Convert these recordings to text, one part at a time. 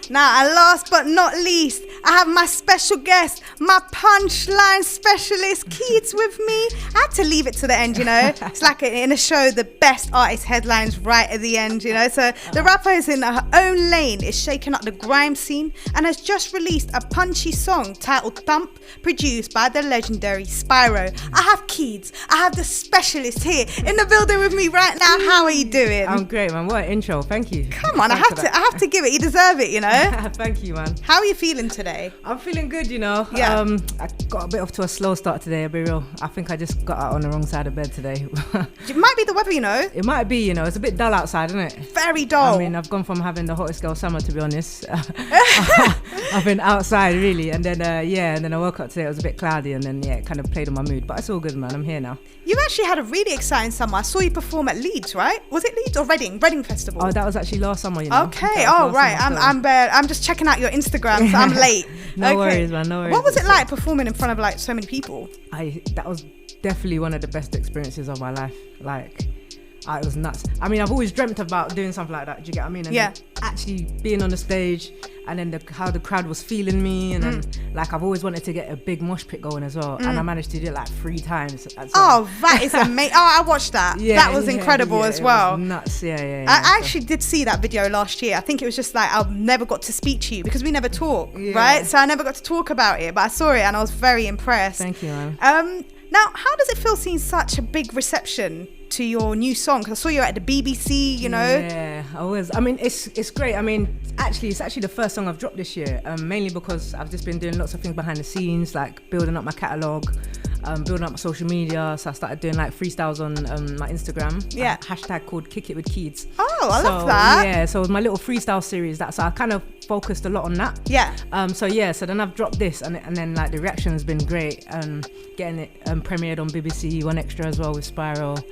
Now, and last but not least, I have my special guest, my punchline specialist, Keedz, with me. I had to leave it to the end, you know. It's like in a show, the best artist headlines right at the end, you know. So the rapper is in her own lane, is shaking up the grime scene, and has just released a punchy song titled Thump, produced by the legendary Spyro. I have Keedz, I have the specialist here in the building with me right now. How are you doing? I'm great, man. What an intro. Thank you. Come on, I have to give it. You deserve it, you know. Thank you, man. How are you feeling today? I'm feeling good, you know. Yeah. I got a bit off to a slow start today, I'll be real. I think I just got out on the wrong side of bed today. It might be the weather, you know. It might be, you know. It's a bit dull outside, isn't it? Very dull. I mean, I've gone from having the hottest girl summer, to be honest. I've been outside, really. And then, and then I woke up today, it was a bit cloudy, and then, it kind of played on my mood. But it's all good, man. I'm here now. You actually had a really exciting summer. I saw you perform at Leeds, right? Was it Leeds or Reading? Reading Festival. Oh, that was actually last summer, you know. Okay. Oh, right. I'm just checking out your Instagram, so I'm late. No worries, man. No worries. What was it like performing in front of like so many people? That was definitely one of the best experiences of my life. It was nuts. I mean, I've always dreamt about doing something like that. Do you get what I mean? And then actually being on the stage, and then how the crowd was feeling me, and then I've always wanted to get a big mosh pit going as well, and I managed to do it 3 times. Oh, that is amazing! Oh, I watched that. That was incredible as well. It was nuts. Yeah. I actually did see that video last year. I think it was just I never got to speak to you because we never talk, right? So I never got to talk about it, but I saw it and I was very impressed. Thank you, man. Now, how does it feel seeing such a big reception to your new song? Because I saw you at the BBC, you know. Yeah, I was. I mean, it's great. I mean, it's actually the first song I've dropped this year, mainly because I've just been doing lots of things behind the scenes, like building up my catalogue, building up my social media. So I started doing freestyles on my Instagram. Yeah. Hashtag called Kick It with Keedz. Oh, I love that. Yeah, so it was my little freestyle series. So I kind of focused a lot on that. Yeah. So then I've dropped this, and then the reaction has been great. Getting it premiered on BBC One Extra as well with Spyro.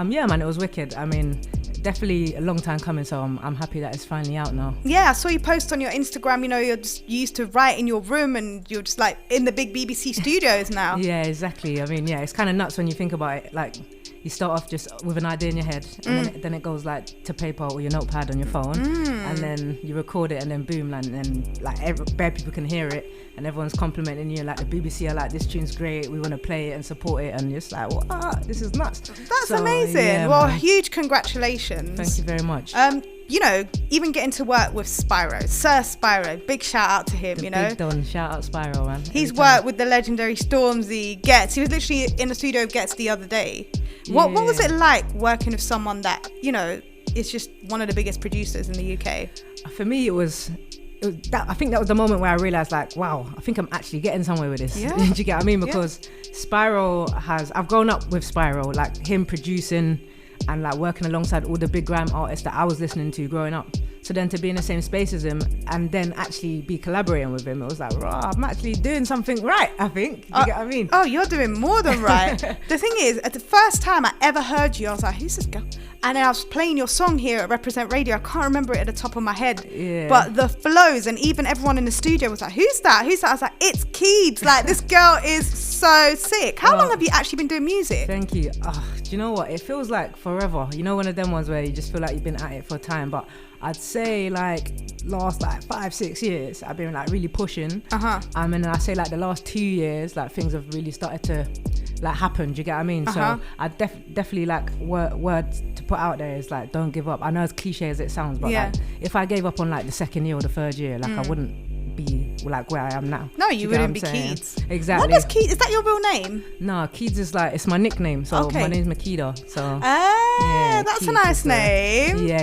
Yeah, man, it was wicked. I mean, definitely a long time coming, so I'm happy that it's finally out now. Yeah, I saw you post on your Instagram, you know, you used to write in your room and you're just in the big BBC studios now. Yeah, exactly. I mean, it's kind of nuts when you think about it. You start off just with an idea in your head, and then it goes to paper or your notepad on your phone, and then you record it, and then boom, and then bare people can hear it, and everyone's complimenting you. The BBC are this tune's great, we want to play it and support it, and you're just what? This is nuts. That's amazing. Yeah, well, man. Huge congratulations. Thank you very much. You know, even getting to work with Spyro, Sir Spyro, big shout out to him, Big Don, shout out Spyro, man. He's worked with the legendary Stormzy, Getz. He was literally in the studio with Getz the other day. What was it like working with someone that, you know, is just one of the biggest producers in the UK? For me, it was I think that was the moment where I realised, wow, I think I'm actually getting somewhere with this. Yeah. Do you get what I mean? Because Spyro I've grown up with Spyro, him producing and working alongside all the big grime artists that I was listening to growing up. So then to be in the same space as him and then actually be collaborating with him, it was I'm actually doing something right, I think. Do you get what I mean? Oh, you're doing more than right. The thing is, at the first time I ever heard you, I was like, who's this girl? And then I was playing your song here at Represent Radio. I can't remember it at the top of my head. Yeah. But the flows, and even everyone in the studio was like, who's that? Who's that? I was like, it's Keedz. This girl is so sick. How long have you actually been doing music? Thank you. Do you know what? It feels like forever. You know, one of them ones where you just feel like you've been at it for a time. But I'd say last 5-6 years I've been really pushing. And then I say the last 2 years things have really started to happen. Do you get what I mean? So I definitely word to put out there is don't give up. I know as cliche as it sounds, but if I gave up on the second year or the third year, I wouldn't be where I am now. No, you wouldn't be Keedz. Exactly. What does Keedz? Is that your real name? No, Keedz is it's my nickname. So my name's Makeda. So that's Keedz a nice name. Yeah.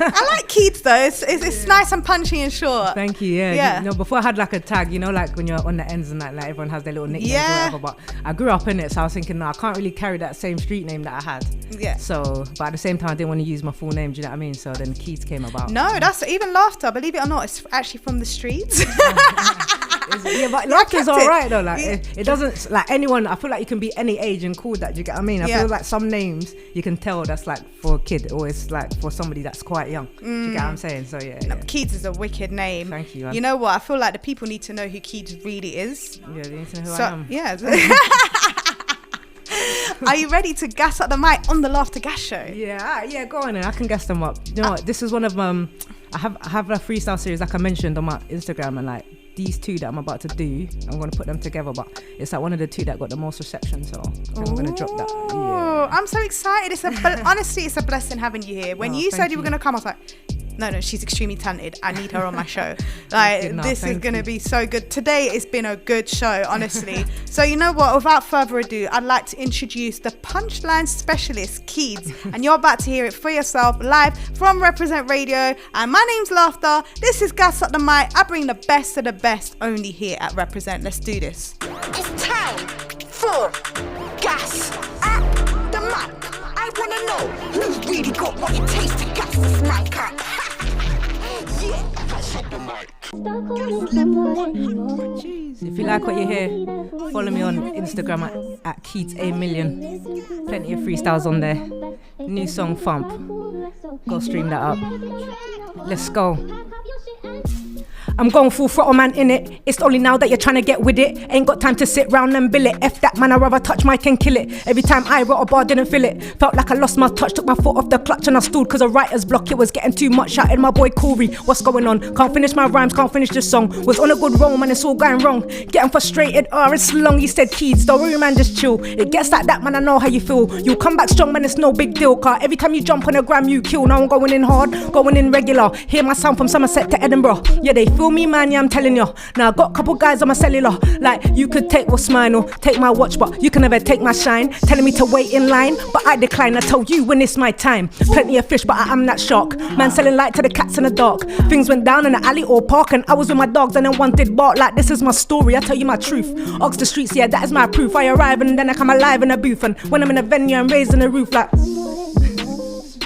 I like Keedz though. It's nice and punchy and short. Thank you. Yeah. You know, before I had a tag, you know, when you're on the ends and everyone has their little nicknames or whatever. But I grew up in it, so I was thinking, no, I can't really carry that same street name that I had. Yeah. So, but at the same time, I didn't want to use my full name. Do you know what I mean? So then Keedz came about. No, that's even Laughta. Believe it or not, it's actually from the streets. Yeah, but Laughta's alright though. It doesn't anyone. I feel like you can be any age and call that. Do you get what I mean? I feel like some names you can tell that's for a kid or it's for somebody that's quite young. Do you get what I'm saying? So yeah. Keedz is a wicked name. Thank you. Man. You know what? I feel like the people need to know who Keedz really is. Yeah, they need to know who I am. Yeah. Are you ready to gas up the mic on the Laughta Gas Show? Yeah, go on then. I can gas them up. You know what? This is one of I have a freestyle series like I mentioned on my Instagram, and like these two that I'm about to do, I'm going to put them together, but it's like one of the two that got the most reception, so I think I'm going to drop that. Oh, I'm so excited. Honestly, it's a blessing having you here. When you said you were going to come, I was like, no, she's extremely talented. I need her on my show. Like, this is going to be so good. Today, it's been a good show, honestly. So, you know what? Without further ado, I'd like to introduce the punchline specialist, Keedz. And you're about to hear it for yourself live from Represent Radio. And my name's Laughta. This is Gas Up the Mic. I bring the best of the best only here at Represent. Let's do this. It's time for Gas Up the Mic. I want to know who's really got what it takes to gas this mic up. If you like what you hear, follow me on Instagram at Keedz A Million. Plenty of freestyles on there. New song Thump. Go stream that up. Let's go. I'm going full throttle, man, in it. It's only now that you're trying to get with it. Ain't got time to sit round and bill it. F that, man, I'd rather touch mic and kill it. Every time I wrote a bar, didn't feel it. Felt like I lost my touch, took my foot off the clutch and I stood cause a writer's block. It was getting too much. Shouted my boy Corey, what's going on? Can't finish my rhymes, can't finish this song. Was on a good roll, man, it's all going wrong. Getting frustrated, it's long. He said, Keedz, don't worry, man, just chill. It gets like that, man, I know how you feel. You'll come back strong, man, it's no big deal. Car every time you jump on a gram, you kill. Now I'm going in hard, going in regular. Hear my sound from Somerset to Edinburgh. Yeah, they feel me, man, yeah, I'm telling you. Now I got a couple guys on my cellular. Like, you could take what's mine or take my watch, but you can never take my shine. Telling me to wait in line, but I decline. I tell you when it's my time. Plenty of fish, but I am that shark. Man selling light to the cats in the dark. Things went down in the alley or park, and I was with my dogs and then one did bark. Like, this is my story, I tell you my truth. Ox the streets, yeah, that is my proof. I arrive and then I come alive in a booth, and when I'm in a venue, I'm raising the roof like.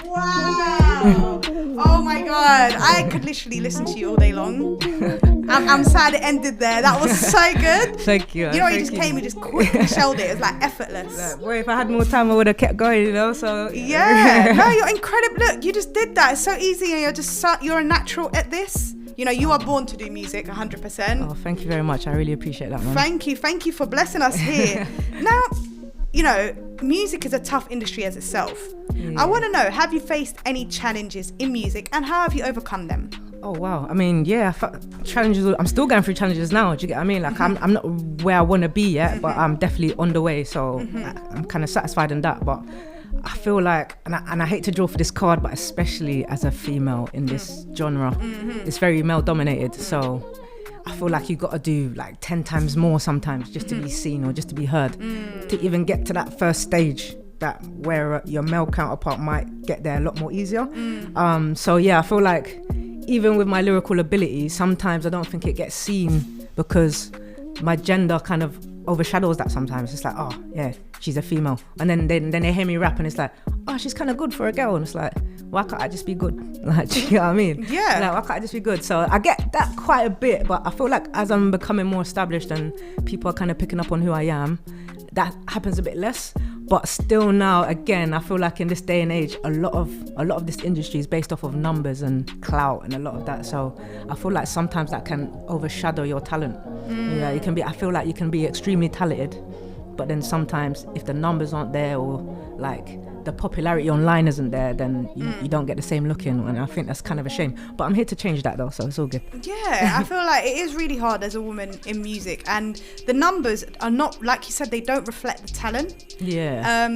Wow! Oh my God, I could literally listen to you all day long. I'm sad it ended there. That was so good. Thank you. You know, you just came and just quickly shelled it. It was like effortless. Boy, if I had more time, I would have kept going, you know. So yeah, no, you're incredible. Look, you just did that. It's so easy, and you're a natural at this. You know, you are born to do music, 100%. Oh, thank you very much. I really appreciate that, man. Thank you for blessing us here. Now, you know, music is a tough industry as itself. Yeah. I want to know, have you faced any challenges in music, and how have you overcome them? Oh wow, I mean, yeah, challenges. I'm still going through challenges now. Do you get what I mean? Like, I'm not where I want to be yet, but I'm definitely on the way. So I'm kind of satisfied in that. But I feel like, and I hate to draw for this card, but especially as a female in this genre, it's very male dominated. So I feel like you got to do like 10 times more sometimes just to be seen or just to be heard, to even get to that first stage. That where your male counterpart might get there a lot more easier. So yeah, I feel like even with my lyrical ability, sometimes I don't think it gets seen because my gender kind of overshadows that sometimes. It's like, oh yeah, she's a female, and then they hear me rap and it's like, oh, she's kind of good for a girl, and it's like, why can't I just be good? Like, do you know what I mean? Yeah. Like, why can't I just be good? So I get that quite a bit, but I feel like as I'm becoming more established and people are kind of picking up on who I am, that happens a bit less. But still now, again, I feel like in this day and age, a lot of this industry is based off of numbers and clout and a lot of that. So I feel like sometimes that can overshadow your talent. Yeah, you can be. I feel like you can be extremely talented, but then sometimes if the numbers aren't there or like the popularity online isn't there, then you don't get the same look in, and I think that's kind of a shame. But I'm here to change that though, so it's all good. Yeah, I feel like it is really hard as a woman in music, and the numbers are not, like you said, they don't reflect the talent. Yeah.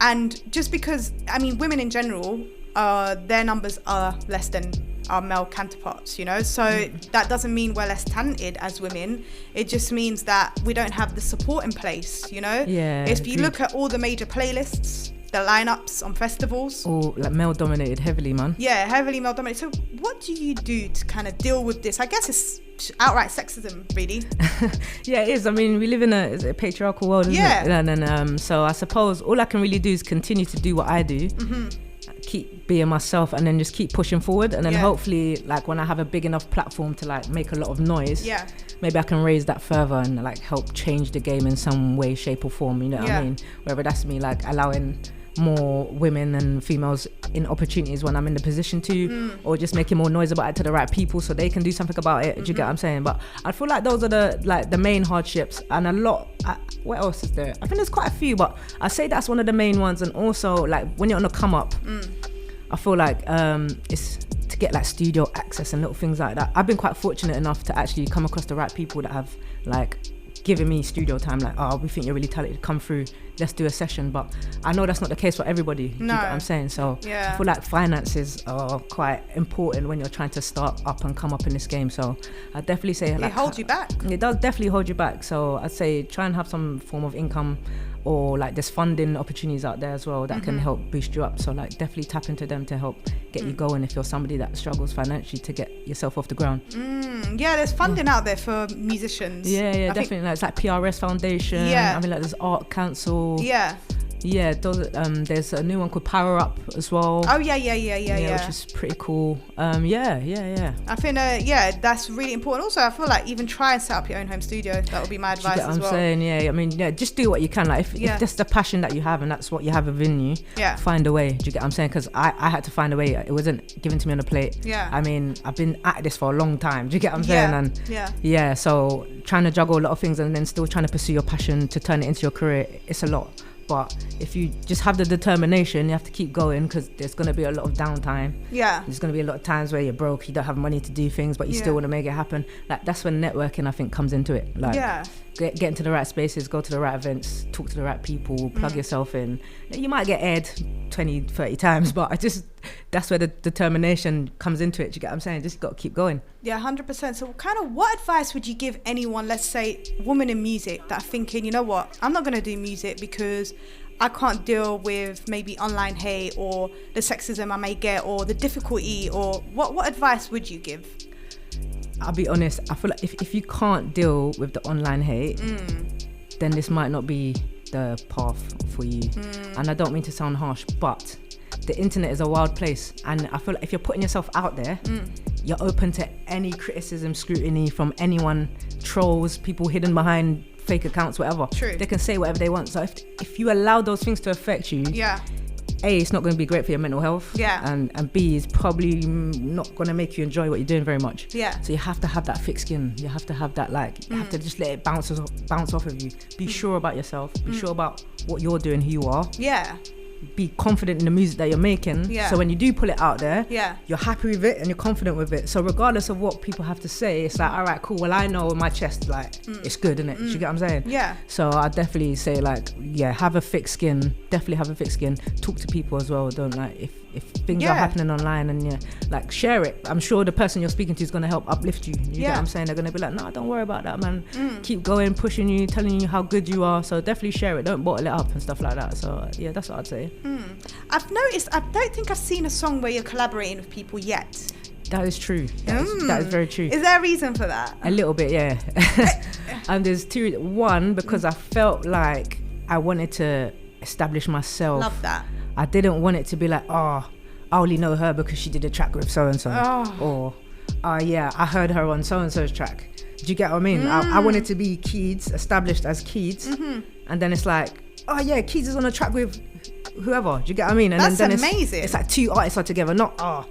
And just because, I mean, women in general, their numbers are less than our male counterparts, you know, so that doesn't mean we're less talented as women. It just means that we don't have the support in place, you know. Yeah. If you look at all the major playlists, the lineups on festivals, all like male dominated heavily, man. Yeah, heavily male dominated. So what do you do to kind of deal with this? I guess it's outright sexism, really. Yeah, it is. I mean, we live in a patriarchal world, isn't it? And then so I suppose all I can really do is continue to do what I do, keep being myself, and then just keep pushing forward, and then hopefully, like, when I have a big enough platform to like make a lot of noise, maybe I can raise that further and like help change the game in some way, shape or form, you know what I mean? Whether that's me like allowing more women and females in opportunities when I'm in the position to, or just making more noise about it to the right people so they can do something about it. Do you get what I'm saying? But I feel like those are the main hardships, and a lot. What else is there? I think there's quite a few, but I say that's one of the main ones. And also, like, when you're on a come up, I feel like it's to get like studio access and little things like that. I've been quite fortunate enough to actually come across the right people that have like given me studio time, like, oh, we think you're really talented, come through, let's do a session. But I know that's not the case for everybody. Do you get what I'm saying? So yeah. I feel like finances are quite important when you're trying to start up and come up in this game. So I definitely say like, it holds you back. It does definitely hold you back. So I'd say try and have some form of income, or like there's funding opportunities out there as well that can help boost you up. So like definitely tap into them to help get you going if you're somebody that struggles financially to get yourself off the ground. Yeah, there's funding out there for musicians. Yeah, definitely. Like, it's like PRS Foundation. Yeah. I mean, like there's Art Council. Yeah. Yeah, there's a new one called Power Up as well. Oh yeah. Which is pretty cool. Yeah. I think that's really important. Also, I feel like even try and set up your own home studio. That would be my advice as well. I'm saying, yeah. I mean, yeah, just do what you can. Like if that's the passion that you have and that's what you have within you, find a way. Do you get what I'm saying? Because I had to find a way. It wasn't given to me on a plate. Yeah. I mean, I've been at this for a long time. Do you get what I'm saying? And so trying to juggle a lot of things and then still trying to pursue your passion to turn it into your career, it's a lot. But if you just have the determination, you have to keep going, because there's going to be a lot of downtime. Yeah. There's going to be a lot of times where you're broke, you don't have money to do things, but you still want to make it happen. Like, that's when networking, I think, comes into it. Like, get into the right spaces, go to the right events, talk to the right people, plug yourself in. You might get aired 20, 30 times, but that's where the determination comes into it. Do you get what I'm saying? Just got to keep going. Yeah, 100%. So kind of what advice would you give anyone, let's say women in music, that are thinking, you know what, I'm not going to do music because I can't deal with maybe online hate or the sexism I may get or the difficulty, or what advice would you give? I'll be honest, I feel like if you can't deal with the online hate, then this might not be the path for you. And I don't mean to sound harsh, but the internet is a wild place, and I feel like if you're putting yourself out there, you're open to any criticism, scrutiny from anyone, trolls, people hidden behind fake accounts, whatever. True. They can say whatever they want. So if you allow those things to affect you, A, it's not going to be great for your mental health. And B, it's probably not going to make you enjoy what you're doing very much. So you have to have that thick skin. You have to have that, like, you have to just let it bounce off of you. Be sure about yourself. Be sure about what you're doing, who you are. Be confident in the music that you're making. So when you do pull it out there, you're happy with it and you're confident with it. So regardless of what people have to say, it's like, all right, cool. Well, I know in my chest, like, it's good, innit? Do you get what I'm saying? So I definitely say, like, have a thick skin. Definitely have a thick skin. Talk to people as well. Don't, like, if things are happening online, and like, share it. I'm sure the person you're speaking to is going to help uplift you. You get what I'm saying? They're going to be like, no, don't worry about that, man. Keep going, pushing you, telling you how good you are. So definitely share it. Don't bottle it up and stuff like that. So yeah, that's what I'd say. I've noticed, I don't think I've seen a song where you're collaborating with people yet. That is true. That is very true. Is there a reason for that? A little bit, yeah. And there's two. One, because I felt like I wanted to establish myself. Love that. I didn't want it to be like, I only know her because she did a track with so-and-so. Or, I heard her on so-and-so's track. Do you get what I mean? I wanted to be Keedz, established as Keedz. And then it's like, Keedz is on a track with whoever. Do you get what I mean? And that's then amazing. It's like two artists are together, not,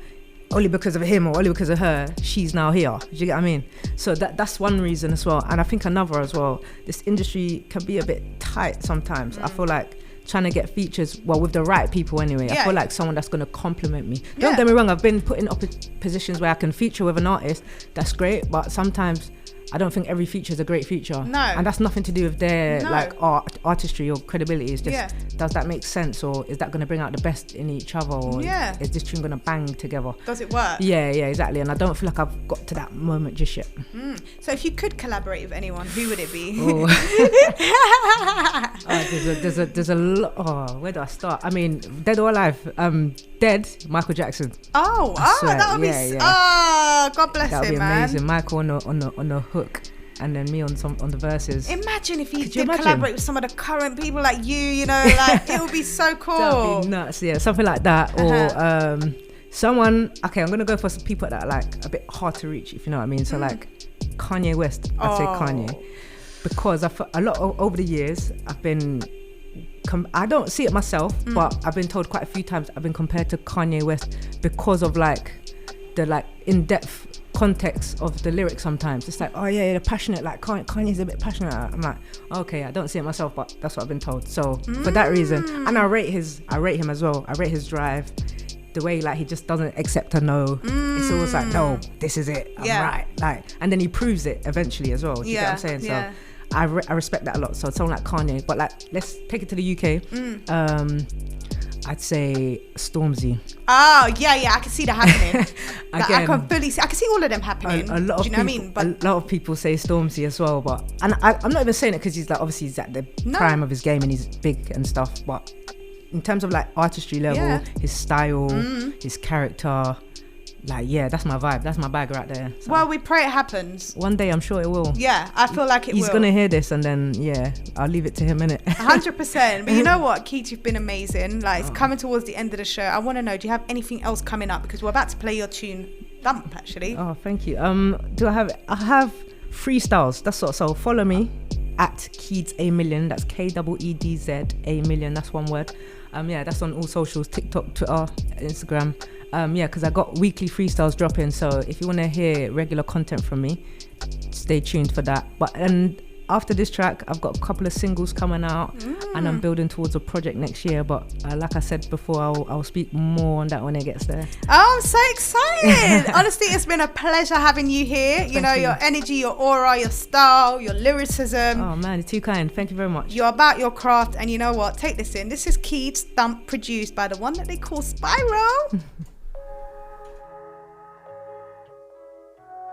only because of him or only because of her, she's now here. Do you get what I mean? So that's one reason as well. And I think another as well, this industry can be a bit tight sometimes. I feel like trying to get features, well, with the right people anyway. I feel like someone that's going to compliment me. Don't get me wrong, I've been put in positions where I can feature with an artist. That's great, but sometimes I don't think every feature is a great feature. No. And that's nothing to do with their like artistry or credibility. It's just, does that make sense, or is that going to bring out the best in each other, or is this tune going to bang together? Does it work? Yeah, exactly. And I don't feel like I've got to that moment just yet. So if you could collaborate with anyone, who would it be? There's a lot. Where do I start? I mean, dead or alive? Dead, Michael Jackson. That would be. God bless him, man. That would be amazing. Michael on the hook, and then me on the verses. Imagine if you did collaborate with some of the current people like you know, like, it would be so cool. That would be nuts, something like that. Or someone, okay, I'm gonna go for some people that are like a bit hard to reach, if you know what I mean. So like Kanye West, I'd say Kanye, because I've a lot over the years I've been I don't see it myself, but I've been told quite a few times I've been compared to Kanye West because of like the like in-depth context of the lyrics. Sometimes it's like, they're passionate, like Kanye's a bit passionate. I'm like, okay, I don't see it myself, but that's what I've been told. So for that reason, and I rate him as well. I rate his drive. the way like he just doesn't accept a no. It's always like, no, this is it, I'm right, like, and then he proves it eventually as well. Do you get what I'm saying? So I respect that a lot. So someone like Kanye, but like, let's take it to the UK. I'd say Stormzy. Oh yeah, I can see that happening. Like, Again, I can fully see. I can see all of them happening. A lot of do you know what I mean? But a lot of people say Stormzy as well, but I'm not even saying it because he's like, obviously he's at the prime of his game and he's big and stuff. But in terms of like artistry level, his style, his character, like, yeah, that's my vibe. That's my bag right there. So well, we pray it happens. one day I'm sure it will. Yeah, I feel like He's gonna hear this, and then I'll leave it to him, innit? 100%. But you know what, Keedz, you've been amazing. Like, it's coming towards the end of the show. I want to know, do you have anything else coming up? Because we're about to play your tune, Thump, actually. Oh, thank you. I have freestyles. That's what. So follow me at Keedz A Million. That's KEEDZ A Million. That's one word. That's on all socials: TikTok, Twitter, Instagram. Because I got weekly freestyles dropping. So if you want to hear regular content from me, stay tuned for that. And after this track, I've got a couple of singles coming out, and I'm building towards a project next year. But like I said before, I'll speak more on that when it gets there. Oh, I'm so excited. Honestly, it's been a pleasure having you here. You know, your energy, your aura, your style, your lyricism. Oh man, you're too kind. Thank you very much. You're about your craft, and you know what? Take this in. This is Keedz Thump, produced by the one that they call Spiral.